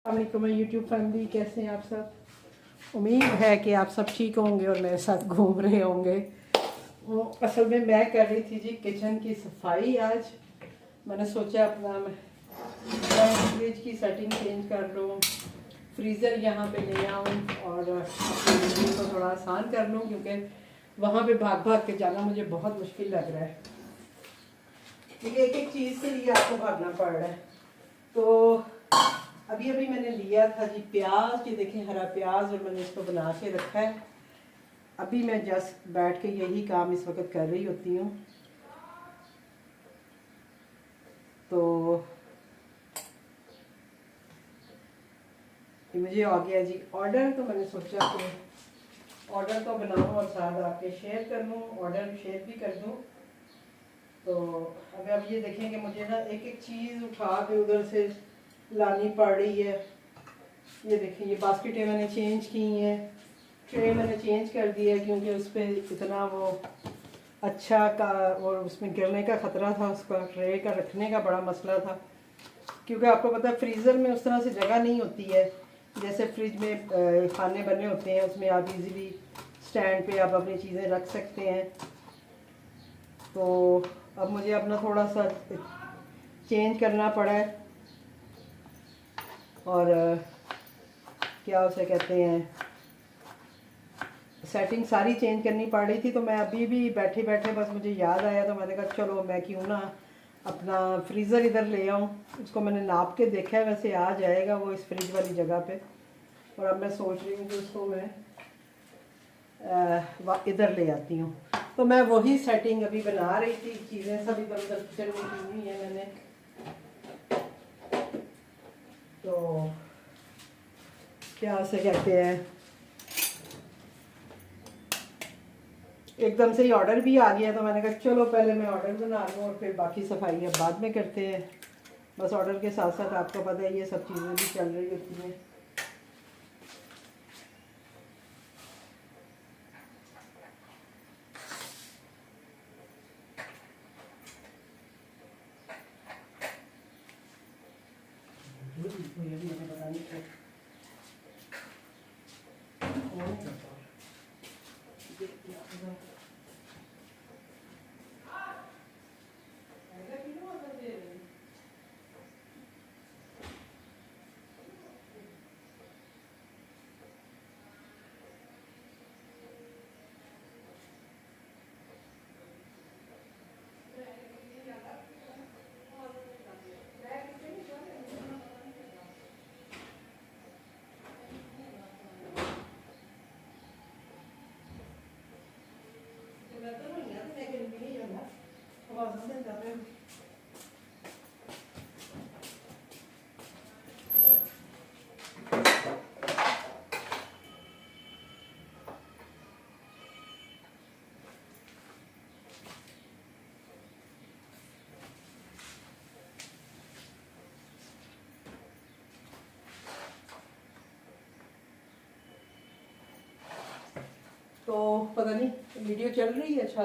अस्सलाम YouTube family, कैसे हैं आप सब। उम्मीद है कि आप सब ठीक होंगे और मेरे साथ घूम रहे होंगे। असल में मैं कर रही थी जी किचन की सफाई। आज मैंने सोचा अपना मैं फ्रिज की सेटिंग चेंज कर लूँ, फ्रीज़र यहाँ पे ले आऊँ और अपनी ज़िंदगी को थोड़ा आसान कर लूँ, क्योंकि वहाँ पे भाग भाग के जाना मुझे बहुत मुश्किल लग रहा है, क्योंकि एक एक चीज़ के लिए आपको भागना पड़ रहा है। तो अभी अभी मैंने लिया था जी प्याज, ये देखें हरा प्याज, और मैंने इसको बना के रखा है। अभी मैं जस्ट बैठ के यही काम इस वक्त कर रही होती हूँ। तो ये मुझे आ गया जी ऑर्डर, तो मैंने सोचा कि ऑर्डर तो बनाऊँ और साथ आपके शेयर कर लूँ, ऑर्डर शेयर भी कर दूँ। तो अब ये देखें कि मुझे ना एक एक चीज़ उठा के उधर से लानी पड़ रही है। ये देखें, ये बास्केटें मैंने चेंज की हैं, ट्रे मैंने चेंज कर दिया है, क्योंकि उस पर इतना वो अच्छा का और उसमें गिरने का ख़तरा था, उसका ट्रे का रखने का बड़ा मसला था, क्योंकि आपको पता है फ्रीज़र में उस तरह से जगह नहीं होती है जैसे फ्रिज में खाने बने होते हैं, उसमें आप इजीली स्टैंड पे आप अपनी चीज़ें रख सकते हैं। तो अब मुझे अपना थोड़ा सा चेंज करना पड़ा है, और क्या उसे कहते हैं, सेटिंग सारी चेंज करनी पड़ रही थी। तो मैं अभी भी बैठे बैठे बस मुझे याद आया, तो मैंने कहा चलो मैं क्यों ना अपना फ्रीज़र इधर ले आऊँ। उसको मैंने नाप के देखा है, वैसे आ जाएगा वो इस फ्रिज वाली जगह पे। और अब मैं सोच रही हूँ कि उसको मैं इधर ले आती हूँ। तो मैं वही सेटिंग अभी बना रही थी, चीज़ें सब इधर उधर किचन में की हुई है मैंने। तो क्या उसे कहते हैं, एकदम से ही ऑर्डर भी आ गया, तो मैंने कहा चलो पहले मैं ऑर्डर बना लूँ और फिर बाकी सफाई अब बाद में करते हैं। बस ऑर्डर के साथ साथ आपको पता है ये सब चीज़ें भी चल रही होती हैं। पता नहीं क्या तो पता नहीं वीडियो चल रही है। अच्छा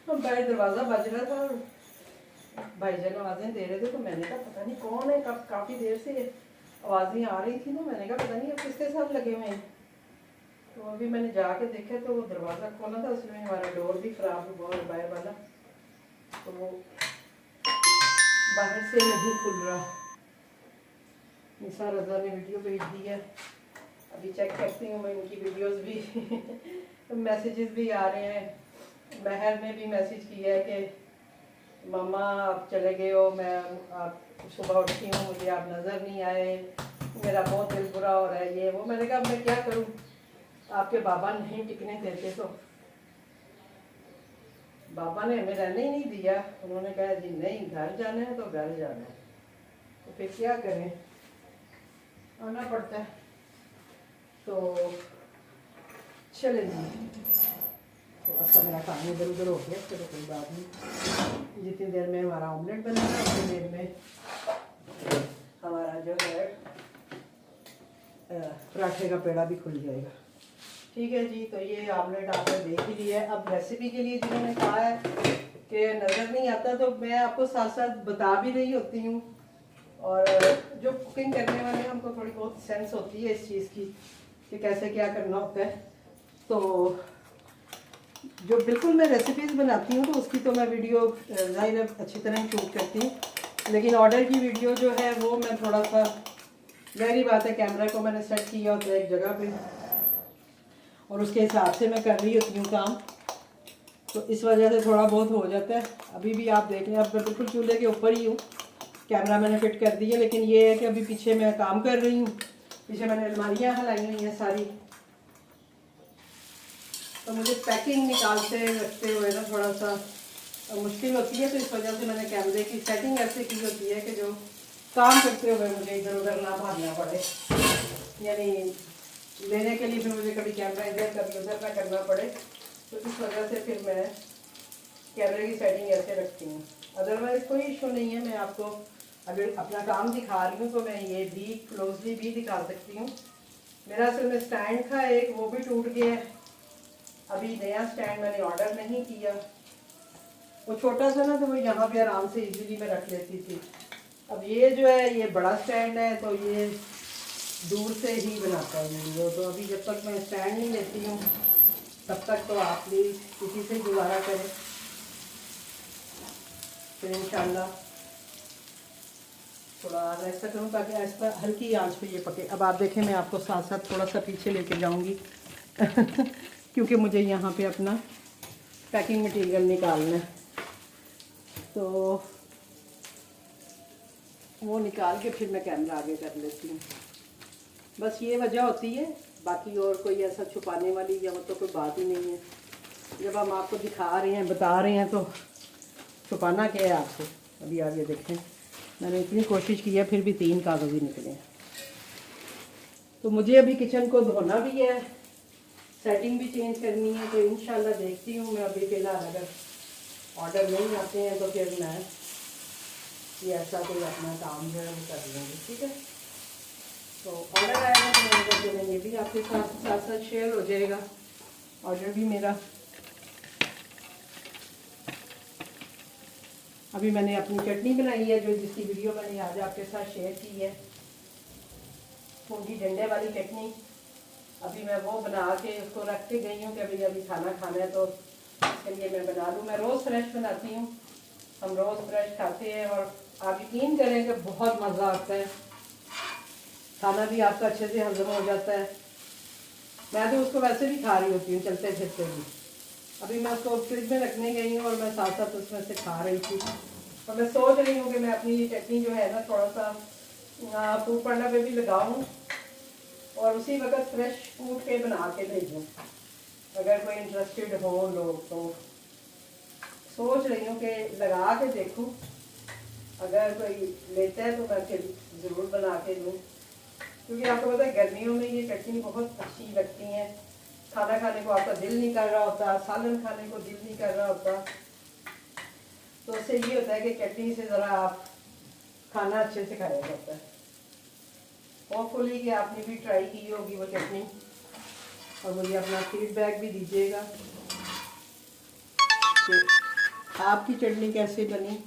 बाहर दरवाज़ा बज रहा था, भाईजान आवाज़ें दे रहे थे, तो मैंने कहा पता नहीं कौन है, कब काफ़ी देर से आवाज़ें आ रही थी ना, मैंने कहा पता नहीं अब किसके साथ लगे हुए हैं। तो अभी मैंने जाके देखा तो वो दरवाज़ा खोला था, उसमें हमारा डोर भी ख़राब हुआ और बाहर वाला, तो वो बाहर से नहीं खुल रहा। निसार रज़ा ने वीडियो भेज दी है, अभी चेक करती हूँ मैं उनकी वीडियोस भी मैसेजेस भी आ रहे हैं। महर ने भी मैसेज किया है कि मम्मा आप चले गए हो, मैं आप सुबह उठती हूँ मुझे आप नज़र नहीं आए, मेरा बहुत दिल बुरा हो रहा है, ये वो। मैंने कहा मैं क्या करूँ, आपके बाबा नहीं टिकने देते, तो बाबा ने हमें रहने ही नहीं दिया। उन्होंने कहा जी नहीं, घर जाना है तो घर जाना है, तो फिर क्या करें, आना पड़ता है। तो चले जी, थोड़ा सा मेरा काम इधर उधर हो गया, चलो कोई बात नहीं। जितनी देर में हमारा ऑमलेट बनेगा उतनी देर में हमारा जो है पराठे का पेड़ा भी खुल जाएगा। ठीक है जी, तो ये ऑमलेट आपने देख ही लिया है। अब रेसिपी के लिए जिन्होंने कहा है कि नज़र नहीं आता, तो मैं आपको साथ साथ बता भी रही होती हूँ और जो कुकिंग करने वाले हैं उनको थोड़ी बहुत सेंस होती है इस चीज़ की कि कैसे क्या करना होता है। तो जो बिल्कुल मैं रेसिपीज़ बनाती हूँ तो उसकी तो मैं वीडियो ज़ाहिर अच्छी तरह शूट करती हूँ, लेकिन ऑर्डर की वीडियो जो है वो मैं थोड़ा सा, मेरी बात है, कैमरा को मैंने सेट किया होता है एक जगह पे और उसके हिसाब से मैं कर रही होती हूँ काम, तो इस वजह से थोड़ा बहुत हो जाता है। अभी भी आप देख लें, अब मैं बिल्कुल चूल्हे के ऊपर ही हूँ, कैमरा मैंने फिट कर दिया, लेकिन ये है कि अभी पीछे मैं काम कर रही हूँ, पीछे मैंने अलमारियाँ हलाई हुई हैं सारी, तो मुझे पैकिंग निकालते रखते हुए ना थोड़ा सा मुश्किल होती है। तो इस वजह से मैंने कैमरे की सेटिंग ऐसे की होती है कि जो काम करते हुए मुझे इधर उधर ना भागना पड़े, यानी लेने के लिए फिर मुझे कभी कैमरा इधर कभी उधर ना करना पड़े। तो इस वजह से फिर मैं कैमरे की सेटिंग ऐसे रखती हूँ। अदरवाइज़ कोई इशू नहीं है। मैं आपको अगर अपना काम दिखा रही हूँ तो मैं ये भी क्लोजली भी दिखा सकती हूँ। मेरा असल में स्टैंड था एक, वो भी टूट गया है। अभी नया स्टैंड मैंने ऑर्डर नहीं किया, वो छोटा सा ना, तो वो यहाँ पे आराम से इजीली मैं रख लेती थी। अब ये जो है ये बड़ा स्टैंड है, तो ये दूर से ही बनाता है वीडियो। तो अभी जब तक मैं स्टैंड नहीं लेती हूँ तब तक तो आप प्लीज़ किसी से गुजारा करें, फिर इंशाल्लाह थोड़ा ऐसा करूँ ताकि ऐसा हल्की आंच पे ये पके। अब आप देखें, मैं आपको साथ साथ थोड़ा सा पीछे लेके जाऊँगी क्योंकि मुझे यहाँ पे अपना पैकिंग मटेरियल निकालना है, तो वो निकाल के फिर मैं कैमरा आगे कर लेती हूँ। बस ये वजह होती है, बाकी और कोई ऐसा छुपाने वाली या तो कोई बात ही नहीं है। जब हम आपको दिखा रहे हैं, बता रहे हैं, तो छुपाना क्या है आपसे। अभी आगे देखें, मैंने इतनी कोशिश की है फिर भी 3 कागज़ ही निकले हैं। तो मुझे अभी किचन को धोना भी है, सेटिंग भी चेंज करनी है, तो इंशाल्लाह देखती हूँ मैं। अभी फ़िलहाल अगर ऑर्डर नहीं आते हैं तो फिर मैं ये ऐसा कोई अपना काम जो है वो कर लूँगी, ठीक है। तो ऑर्डर आएगा तो मैंने कहा चलें ये भी आपके साथ साथ साथ शेयर हो जाएगा, ऑर्डर भी मेरा। अभी मैंने अपनी चटनी बनाई है, जो जिसकी वीडियो मैंने आज आपके साथ शेयर की है, पूंजी डंडे वाली चटनी। अभी मैं वो बना के उसको रख के गई हूँ कि अभी अभी खाना खाना है तो इसके लिए मैं बना लूँ। मैं रोज़ फ्रेश बनाती हूँ, हम रोज़ फ्रेश खाते हैं और आप यकीन करें कि बहुत मज़ा आता है, खाना भी आपका अच्छे से हजम हो जाता है। मैं तो उसको वैसे भी खा रही होती हूँ चलते फिरते भी। अभी मैं उसको फ्रिज में रखने गई हूँ और मैं साथ साथ उसमें से खा रही थी। और मैं सोच रही हूँ कि मैं अपनी ये चटनी जो है ना थोड़ा सा फूड पांडा पे भी लगाऊँ और उसी वक्त फ्रेश फूड के बना के भेजूँ, अगर कोई इंटरेस्टेड हो लोग। तो सोच रही हूँ कि लगा के देखूँ, अगर कोई लेता है तो मैं फिर ज़रूर बना के दूँ, क्योंकि आपको पता है गर्मियों में ये चटनी बहुत अच्छी लगती हैं। खाना खाने को आपका दिल नहीं कर रहा होता, सालन खाने को दिल नहीं कर रहा होता, तो उससे ये होता है कि चटनी से ज़रा आप खाना अच्छे से खाया जाता है। होपफुली कि आपने भी ट्राई की होगी वो चटनी और मुझे अपना फीडबैक भी दीजिएगा कि आपकी चटनी कैसे बनी।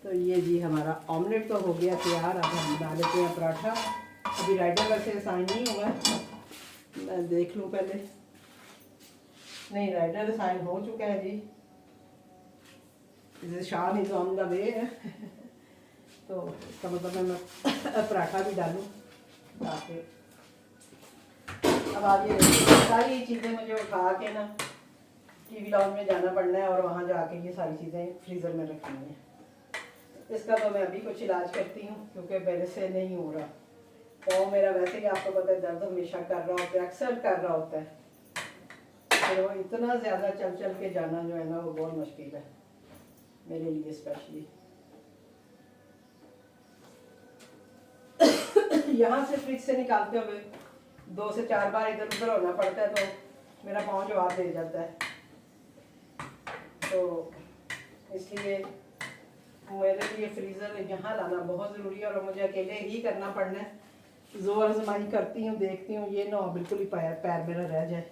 तो ये जी हमारा ऑमलेट तो हो गया तैयार। अब हम बना लेते हैं पराठा। अभी राइटर वैसे असाइन नहीं हुआ है, मैं देख लूँ पहले। नहीं, राइटर असाइन हो चुका है जी, शाम इज़ ऑन द वे है तो इसका मतलब है मैं पराठा भी डालूँ ताकि अब आप ये सारी चीज़ें मुझे उठा के ना टीवी लॉन्ज में जाना पड़ना है और वहाँ जाके ये सारी चीज़ें फ्रीज़र में रखनी है। इसका तो मैं अभी कुछ इलाज करती हूँ क्योंकि मेरे से नहीं हो रहा। पाँव मेरा वैसे ही आपको पता है दर्द हमेशा कर रहा होता है, अक्सर कर रहा होता है, तो वो इतना ज़्यादा चल चल के जाना जो है ना वो बहुत मुश्किल है मेरे लिए स्पेशली। यहाँ से फ्रिज से निकालते हुए 2 से 4 बार इधर उधर होना पड़ता है, तो मेरा पाँव जवाब दे जाता है। तो इसलिए मेरे लिए फ्रीज़र यहाँ लाना बहुत ज़रूरी है और मुझे अकेले ही करना पड़ना है। ज़ोर आजमाई करती हूँ, देखती हूँ, ये ना बिल्कुल ही पैर मेरा रह जाए,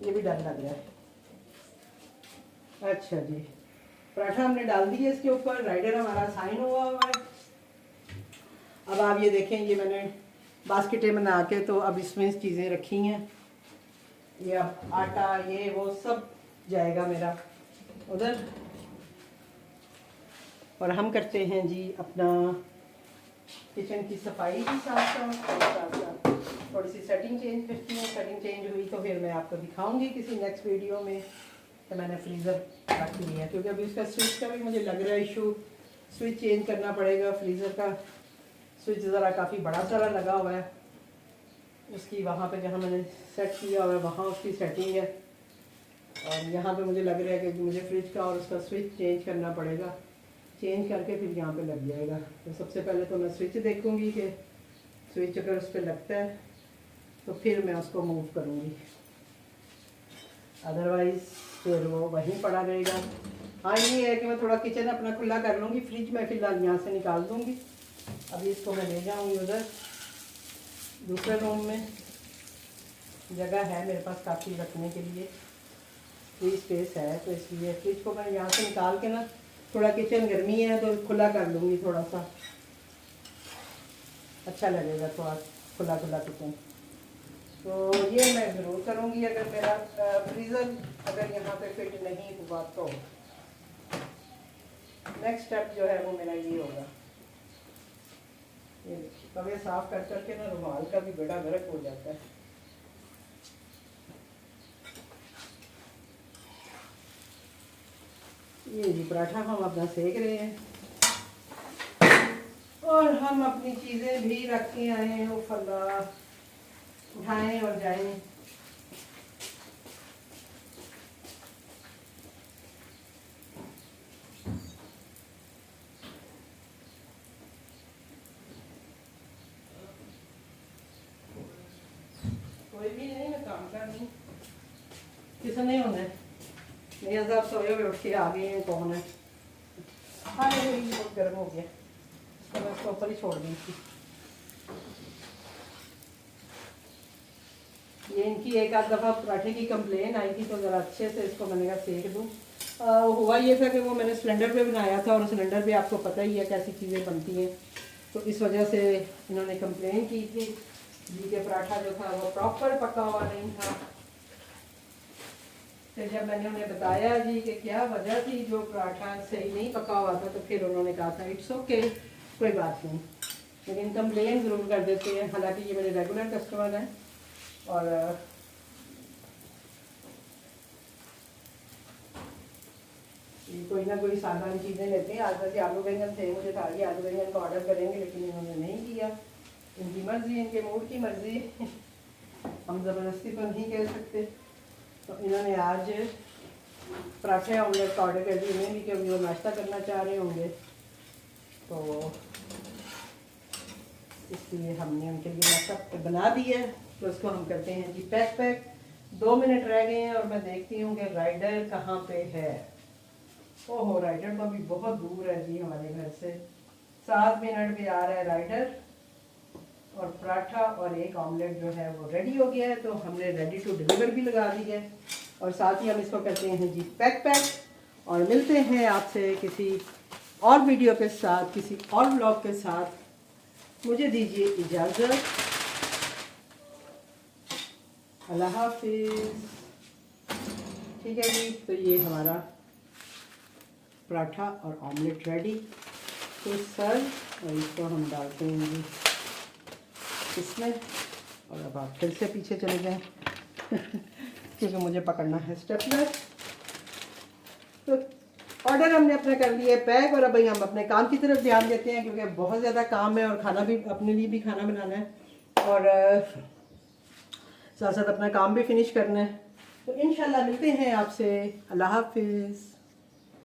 ये भी डर लग रहा है। अच्छा जी, पराठा हमने डाल दिया इसके ऊपर, राइडर हमारा साइन हुआ हुआ है। अब आप ये देखें, ये मैंने बास्केटें बना के तो अब इसमें चीज़ें रखी हैं। ये अब आटा ये वो सब जाएगा मेरा उधर, और हम करते हैं जी अपना किचन की सफाई भी साथ साथ थोड़ी सी सेटिंग चेंज करती हूँ। सेटिंग चेंज हुई तो फिर मैं आपको दिखाऊंगी किसी नेक्स्ट वीडियो में। तो मैंने फ्रीज़र रख लिया क्योंकि अभी उसका स्विच का भी मुझे लग रहा है इशू, स्विच चेंज करना पड़ेगा। फ्रीज़र का स्विच ज़रा काफ़ी बड़ा सारा लगा हुआ है, उसकी वहाँ पे जहाँ मैंने सेट किया हुआ है वहाँ उसकी सेटिंग है, और यहाँ पे मुझे लग रहा है कि मुझे फ्रिज का और उसका स्विच चेंज करना पड़ेगा। चेंज करके फिर यहाँ पे लग जाएगा। तो सबसे पहले तो मैं स्विच देखूँगी कि स्विच अगर उस पर लगता है तो फिर मैं उसको मूव करूँगी, अदरवाइज़ फिर वो वहीं पड़ा रहेगा। हाँ ये है कि मैं थोड़ा किचन अपना खुला कर लूँगी, फ्रिज में फ़िलहाल यहाँ से निकाल दूँगी। अभी इसको मैं ले जाऊँगी उधर दूसरे रूम में, जगह है मेरे पास काफ़ी रखने के लिए, फ्री स्पेस है, तो इसलिए फ्रिज को मैं यहाँ से निकाल के ना, थोड़ा किचन गर्मी है तो खुला कर लूँगी, थोड़ा सा अच्छा लगेगा थोड़ा खुला खुला किचन। तो ये मैं ज़रूर करूँगी अगर मेरा फ्रीज़र अगर यहाँ पे फिट नहीं हुआ तो। नेक्स्ट स्टेप जो है वो मेरा ये होगा, ये तवे साफ़ कर करके ना रुमाल का भी बड़ा गर्क हो जाता है। ये जी पराठा हम अपना सेक रहे हैं, और हम अपनी चीज़ें भी रख के आए हैं, वो फला उठाएं और जाएं। कोई भी नहीं, मैं काम कर रही हूँ, किसी नहीं होना है। मियाँ साहब सोए हुए उठ के आ गए हैं, कौन है? हाँ ये बहुत गर्म हो गया, तो मैं उसको ऊपर ही छोड़ दी थी। ये इनकी एक आध दफ़ा पराठे की कंप्लेन आई थी, तो ज़रा अच्छे से इसको मैंने कहा सेक दूँ। हुआ ये था कि वो मैंने सिलेंडर पे बनाया था, और सिलेंडर पे आपको पता ही है कैसी चीज़ें बनती हैं, तो इस वजह से इन्होंने कंप्लेन की थी जी के पराठा जो था वो प्रॉपर पका हुआ नहीं था। फिर जब मैंने उन्हें बताया जी कि क्या वजह थी जो पराठा सही नहीं पका हुआ था, तो फिर उन्होंने कहा था इट्स ओके, कोई बात नहीं, लेकिन कंप्लेन ज़रूर कर देते हैं। हालांकि ये मेरे रेगुलर कस्टमर हैं, और ये कोई ना कोई साधारण चीज़ें लेते हैं। आज वैसे आलू बैंगन थे, मुझे था कि आलू बैंगन का ऑर्डर करेंगे, लेकिन इन्होंने नहीं किया। इनकी मर्ज़ी, इनके मूड की मर्ज़ी, हम ज़बरदस्ती तो नहीं कह सकते। तो इन्होंने आज पराठे ऑमलेट का ऑर्डर कर दिए, उन्हें भी क्योंकि वो नाश्ता करना चाह रहे होंगे, तो इसलिए हमने उनके लिए नाश्ता बना दिया। तो उसको हम करते हैं जी पैक। 2 मिनट रह गए हैं, और मैं देखती हूँ कि राइडर कहाँ पे है। ओहो, राइडर तो अभी बहुत दूर है जी हमारे घर से। 7 मिनट में आ रहा है राइडर, और पराठा और एक ऑमलेट जो है वो रेडी हो गया है। तो हमने रेडी टू डिलीवर भी लगा दी है, और साथ ही हम इसको करते हैं जी पैक। और मिलते हैं आपसे किसी और वीडियो के साथ, किसी और ब्लॉग के साथ। मुझे दीजिए इजाज़त, अल्लाह हाफिज़। ठीक है जी, तो ये हमारा पराठा और ऑमलेट रेडी। तो सर, और इसको हम डालते हैं जी इसमें, और अब आप फिर से पीछे चले जाएं क्योंकि मुझे पकड़ना है स्टेपलर। तो ऑर्डर हमने अपना कर लिया है पैक, और अब भाई हम अपने काम की तरफ ध्यान देते हैं, क्योंकि बहुत ज़्यादा काम है, और खाना भी अपने लिए भी खाना बनाना है, और साथ साथ अपना काम भी फिनिश करना है। तो इंशाल्लाह मिलते हैं आपसे। अल्लाह हाफिज़।